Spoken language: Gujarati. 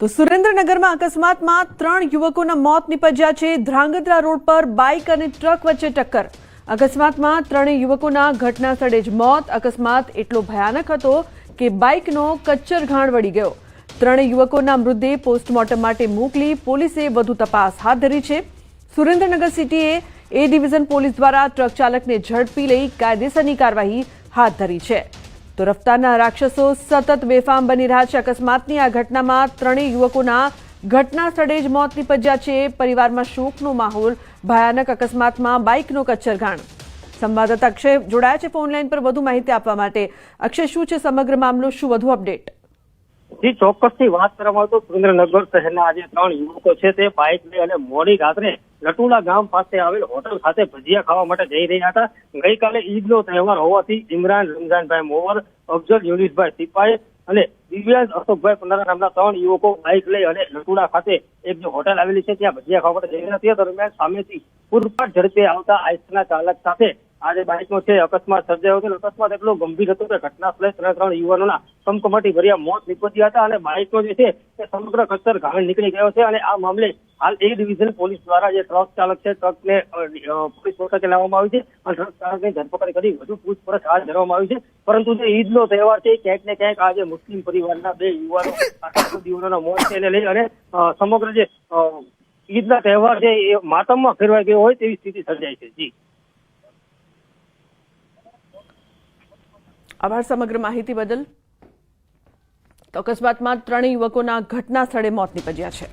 તો સુરેન્દ્રનગરમાં અકસ્માતમાં 3 યુવકોના મોત નિપજ્યા છે। ધ્રાંગધ્રા રોડ પર બાઇક અને ટ્રક વચ્ચે ટક્કર। અકસ્માતમાં 3 યુવકોના ઘટના સ્થળે જ મોત। અકસ્માત એટલો ભયાનક હતો કે બાઇકનો કચ્ચરઘાણ વળી ગયો। 3 યુવકોના મૃતદેહ પોસ્ટમોર્ટમ માટે મોકલી પોલીસે વધુ તપાસ હાથ ધરી છે। સુરેન્દ્રનગર સિટીએ એ ડિવિઝન પોલીસ દ્વારા ટ્રક ચાલકને ઝડપી લઈ કાયદેસરની કાર્યવાહી હાથ ધરી છે। તો રફતારના રાક્ષસો સતત બેફામ બની રહ્યા છે। અકસ્માતની આ ઘટનામાં 3 યુવકોના ઘટના સ્થળે જ મોત નિપજ્યા છે। પરિવારમાં શોકનો માહોલ। ભયાનક અકસ્માતમાં બાઇકનો કચ્ચરઘાણ। સંવાદદાતા અક્ષય જોડાયા છે ફોનલાઈન પર વધુ માહિતી આપવા માટે। અક્ષય, શું છે સમગ્ર મામલો, શું વધુ અપડેટ? જી, ચોક્કસથી વાત કરવામાં આવે તો સુરેન્દ્રનગર શહેરના આજે 3 યુવકો છે તે બાઇક લઈ અને મોડી રાત્રે લટુલા ગામ પાસે આવેલ હોટલ ખાતે ભજીયા ખાવા માટે જઈ રહ્યા હતા। ગઈકાલે ઈદનો તહેવાર હોવાથી ઇમરાન રમઝાનભાઈ મોવર, અફજલ યુનિસભાઈ સિપાઈ અને દિવ્યાંગ અશોકભાઈ પંડારા નામના 3 યુવકો બાઇક લઈ અને લટુલા ખાતે એક જે હોટલ આવેલી છે ત્યાં ભજીયા ખાવા માટે જઈ રહ્યા હતા। દરમિયાન સામેથી પૂરપાટ ઝડપે આવતા આઈસના ચાલક સાથે આજે બાઇકનો છે અકસ્માત સર્જાયો હતો। અકસ્માત એટલો ગંભીર હતો કે ઘટના સ્થળે 3 યુવાનોના કમકમાટી ભર્યા મોત નિપજ્યા હતા અને બાઇકનો જે છે તે સમગ્ર કચ્ચર ઘાણ નીકળી ગયો છે। અને આ મામલે હાલ એ ડિવિઝન પોલીસ દ્વારા જે ટ્રક ચાલક છે ટ્રકને પોલીસ મથકે લાવવામાં આવી છે અને ટ્રક ચાલકની ધરપકડ કરી વધુ પૂછપરછ હાથ ધરવામાં આવી છે। પરંતુ જે ઈદનો તહેવાર છે ક્યાંક ને ક્યાંક આજે મુસ્લિમ પરિવારના 2 યુવાનોના મોત છે એને લઈ અને સમગ્ર જે ઈદના તહેવાર છે એ માતમમાં ફેરવાઈ ગયો હોય તેવી સ્થિતિ સર્જાઈ છે। જી, આભાર સમગ્ર માહિતી બદલ। તો અકસ્માતમાં 3 યુવકોના ઘટના સ્થળે મોત નિપજ્યા છે।